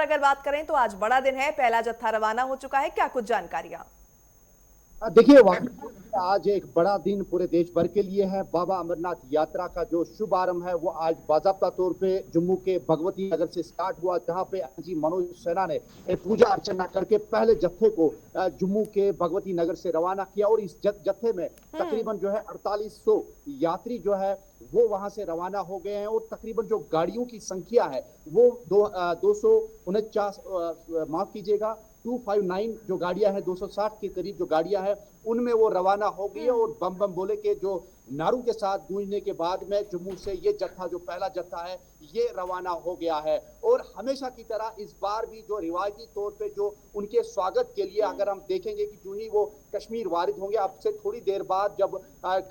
अगर बात करें तो आज बड़ा दिन है, पहला जत्था रवाना हो चुका है, क्या कुछ जानकारियां? देखिए आज एक बड़ा दिन पूरे देश भर के लिए है। बाबा अमरनाथ यात्रा का जो शुभारंभ है वो आज बाजाबता तौर पे जम्मू के भगवती नगर से स्टार्ट हुआ, जहां पे जी मनोज सिन्हा ने पूजा अर्चना करके पहले जत्थे को जम्मू के भगवती नगर से रवाना किया। और इस जत्थे में तकरीबन जो है 4800 यात्री जो है वो वहां से रवाना हो गए हैं। और तकरीबन जो गाड़ियों की संख्या है वो 249 माफ कीजिएगा 259 जो गाड़ियां हैं, 260 के करीब जो गाड़ियां हैं उनमें वो रवाना हो गई है। और बम बम बोले के जो नारों के साथ गूंजने के बाद में जम्मू से ये जत्था, जो पहला जत्था है, ये रवाना हो गया है। और हमेशा की तरह इस बार भी जो रिवायती तौर पे जो उनके स्वागत के लिए अगर हम देखेंगे कि जो ही वो कश्मीर वारिद होंगे, अब से थोड़ी देर बाद जब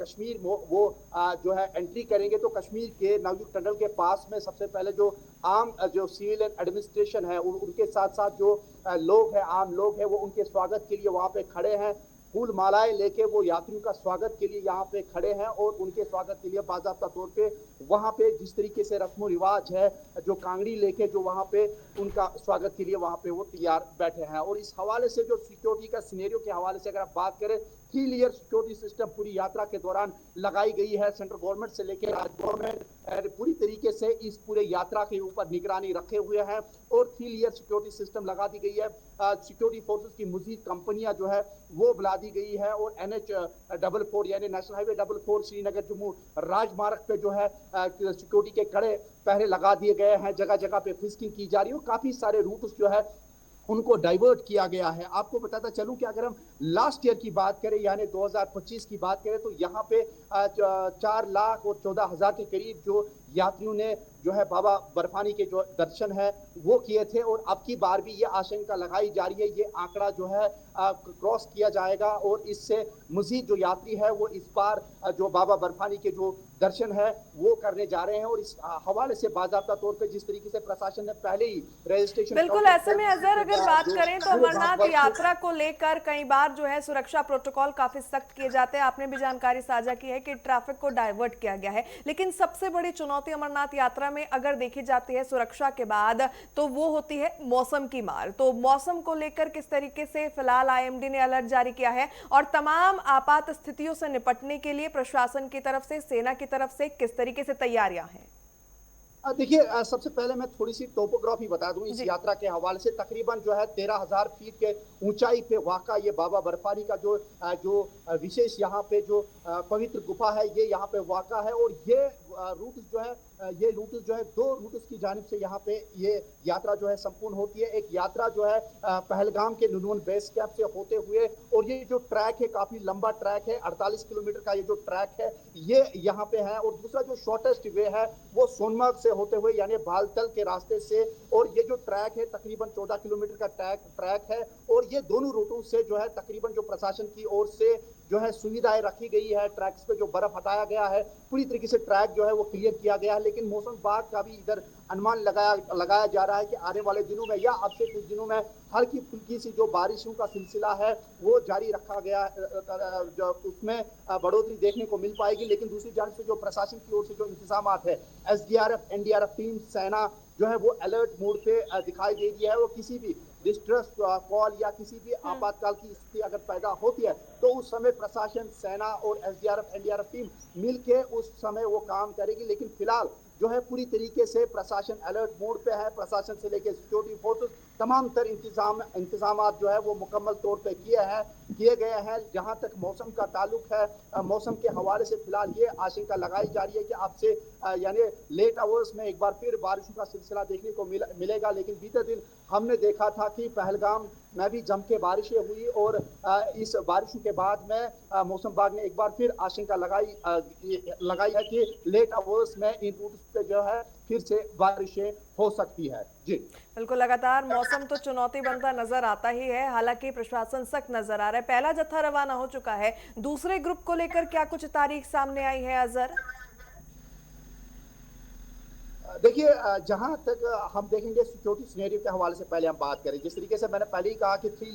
कश्मीर वो जो है एंट्री करेंगे तो कश्मीर के नवयुक्त टनल के पास में सबसे पहले जो आम जो सिविल एडमिनिस्ट्रेशन है उनके साथ साथ जो लोग हैं, आम लोग हैं, वो उनके स्वागत के लिए वहां पे खड़े हैं। फूल मालाएं लेके वो यात्रियों का स्वागत के लिए यहाँ पे खड़े हैं। और उनके स्वागत के लिए बाज़ाब्ता तौर पे वहाँ पे जिस तरीके से रस्म रिवाज है, जो कांगड़ी लेके जो वहाँ पे उनका स्वागत के लिए वहाँ पे वो तैयार बैठे हैं। और इस हवाले से जो सिक्योरिटी का सिनेरियो के हवाले से अगर आप बात करें, 3 लेयर सिक्योरिटी सिस्टम पूरी यात्रा के दौरान लगाई गई है। सेंट्रल गवर्नमेंट से लेकर राज्य गवर्नमेंट पूरी तरीके से इस पूरे यात्रा के ऊपर निगरानी रखे हुए हैं। और 3 लेयर सिक्योरिटी सिस्टम लगा दी गई है। सिक्योरिटी फोर्सेस की मजीद कंपनियां जो है वो बुला दी गई है। और NH44 यानी नेशनल हाईवे 44 श्रीनगर जम्मू राजमार्ग पे जो है सिक्योरिटी के कड़े पहरे लगा दिए गए हैं। जगह जगह पे फिस्किंग की जा रही है और काफी सारे रूट्स जो है उनको डाइवर्ट किया गया है। आपको बताता चलूं कि अगर हम लास्ट ईयर की बात करें यानी 2025 की बात करें तो यहाँ पे 4,14,000 के करीब जो यात्रियों ने जो है बाबा बर्फानी के जो दर्शन है वो किए थे। और अब की बार भी ये आशंका लगाई जा रही है ये आंकड़ा जो है क्रॉस किया जाएगा। और इससे मजीद जो यात्री है वो इस बार जो बाबा बर्फानी के जो दर्शन है वो करने जा रहे हैं। और इस हवाले से बाकायदा तौर पर जिस तरीके से प्रशासन ने पहले ही रजिस्ट्रेशन, बिल्कुल, ऐसे में अजहर अगर बात करें तो अमरनाथ यात्रा को लेकर कई बार जो है सुरक्षा प्रोटोकॉल काफी सख्त किए जाते हैं। आपने भी जानकारी साझा की है कि ट्रैफिक को डाइवर्ट किया गया है, लेकिन सबसे बड़ी चुनौती अमरनाथ यात्रा में अगर देखी जाती है सुरक्षा के बाद तो वो होती है मौसम की मार। तो मौसम को लेकर किस तरीके से फिलहाल IMD ने अलर्ट जारी किया है और तमाम आपात स्थितियों से निपटने के लिए प्रशासन की तरफ से, सेना की तरफ से किस तरीके से तैयारियां हैं? देखिए सबसे पहले मैं थोड़ी सी टोपोग्राफी बता दूं इस यात्रा के हवाले से। तकरीबन जो है 13,000 फीट के ऊंचाई पे वाक़ा ये बाबा बर्फानी का जो विशेष यहाँ पे जो पवित्र गुफा है ये यहाँ पे वाक़ा है। और ये रूट जो है दो रूट्स की जानिब से यहाँ पे ये यात्रा जो है संपूर्ण होती है। एक यात्रा जो है पहलगाम के नुनवन बेस कैंप से होते हुए, और ये जो ट्रैक है काफी लंबा ट्रैक है, 48 किलोमीटर का ये जो ट्रैक है ये यहाँ पे है। और दूसरा जो शॉर्टेस्ट वे है वो सोनमर्ग से होते हुए यानी बालतल के रास्ते से। और ये जो ट्रैक है तकरीबन 14 किलोमीटर का ट्रैक है। और ये दोनों रूटों से जो है तकरीबन जो प्रशासन की ओर से जो है सुविधाएं रखी गई है। ट्रैक्स पे जो बर्फ हटाया गया है, पूरी तरीके से ट्रैक जो है वो क्लियर किया गया है। लेकिन मौसम विभाग का भी इधर अनुमान लगाया जा रहा है कि आने वाले दिनों में या अब से कुछ दिनों में हल्की फुल्की सी जो बारिशों का सिलसिला है वो जारी रखा गया, जो उसमें बढ़ोतरी देखने को मिल पाएगी। लेकिन दूसरी जानब से जो प्रशासन की ओर से जो इंतजाम है, SDRF NDRF टीम, सेना जो है वो अलर्ट मोड पे दिखाई दे रही है। वो किसी भी डिस्ट्रेस कॉल या किसी भी आपातकाल की स्थिति अगर पैदा होती है तो उस समय प्रशासन, सेना और SDRF NDRF टीम मिलके उस समय वो काम करेगी। लेकिन फिलहाल जो है पूरी तरीके से प्रशासन अलर्ट मोड पे है। प्रशासन से लेकर सिक्योरिटी फोर्सेस तमाम तर इंतजाम जो है वो मुकम्मल तौर पे किए गए हैं। जहां तक मौसम का ताल्लुक है, मौसम के हवाले से फिलहाल ये आशंका लगाई जा रही है कि अब से यानी लेट आवर्स में एक बार फिर बारिशों का सिलसिला देखने को मिलेगा। लेकिन बीते दिन हमने देखा था कि पहलगाम में भी जम के बारिशें हुई और इस बारिशों के बाद में मौसम विभाग ने एक बार फिर आशंका लगाई है कि लेट आवर्स में इन रूट्स पे जो है फिर से बारिशें हो सकती है। जी बिल्कुल, लगातार मौसम तो चुनौती बनता नजर आता ही है। हालांकि प्रशासन सख्त नजर आ रहा है। पहला जत्था रवाना हो चुका है, दूसरे ग्रुप को लेकर क्या कुछ तारीख सामने आई है अजहर? देखिए जहां तक हम देखेंगे सिक्योरिटी सिनेरियो के हवाले से पहले हम बात करें, जिस तरीके से मैंने पहले ही कहा कि थ्री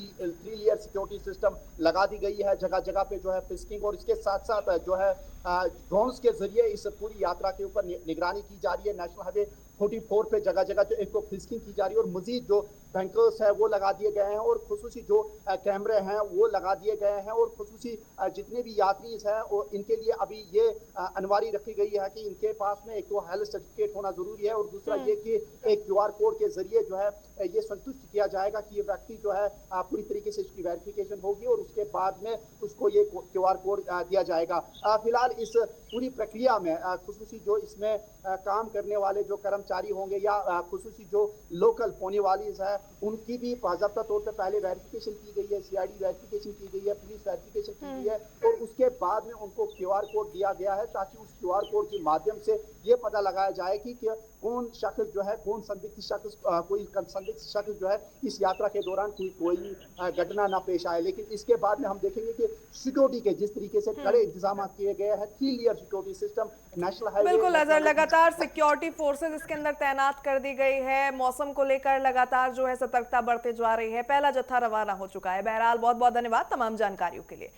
लेयर सिक्योरिटी सिस्टम लगा दी गई है। जगह जगह पे जो है फिस्किंग और इसके साथ साथ जो है ड्रोन्स के जरिए इस पूरी यात्रा के ऊपर निगरानी की जा रही है। नेशनल हाईवे 44 पे जगह जगह जो एक तो फिस्किंग की जा रही है और मजीद जो बैंकर्स है वो लगा दिए गए हैं और खुसूसी जो कैमरे हैं वो लगा दिए गए हैं और खुसूसी जितने भी यात्री हैं और इनके लिए अभी ये अनिवार्य रखी गई है कि इनके पास में एक तो हेल्थ सर्टिफिकेट होना जरूरी है और दूसरा ये कि एक क्यूआर कोड के जरिए जो है ये संतुष्ट किया जाएगा कि ये व्यक्ति जो है पूरी तरीके से इसकी वेरिफिकेशन होगी और उसके बाद में उसको ये क्यूआर कोड दिया जाएगा। फिलहाल इस पूरी प्रक्रिया में खुसूसी जो इसमें काम करने वाले जो कर्मचारी होंगे या खुसूसी जो लोकल होने वाली है उनकी भी बाज़ाब्ता तौर पर पहले वेरिफिकेशन की गई है, सीआईडी वेरिफिकेशन की गई है, पुलिस वेरिफिकेशन की गई है और उसके बाद में उनको क्यूआर कोड दिया गया है ताकि उस क्यूआर कोड के माध्यम से ये पता लगाया जाए कि कौन शख्स जो है कौन संदिग्ध शख्स कोई संदिग्ध शख्स जो है इस यात्रा के दौरान कोई घटना ना पेश आए। लेकिन इसके बाद में हम देखेंगे कि सिक्योरिटी के जिस तरीके से कड़े इंतजाम किए गए हैं, 3 layer security system national highway बिल्कुल अजहर, लगातार सिक्योरिटी फोर्सेस इसके अंदर तैनात कर दी गई है। मौसम को लेकर लगातार जो है सतर्कता बढ़ते जा रही है। पहला जत्था रवाना हो चुका है। बहरहाल बहुत बहुत धन्यवाद तमाम जानकारियों के लिए।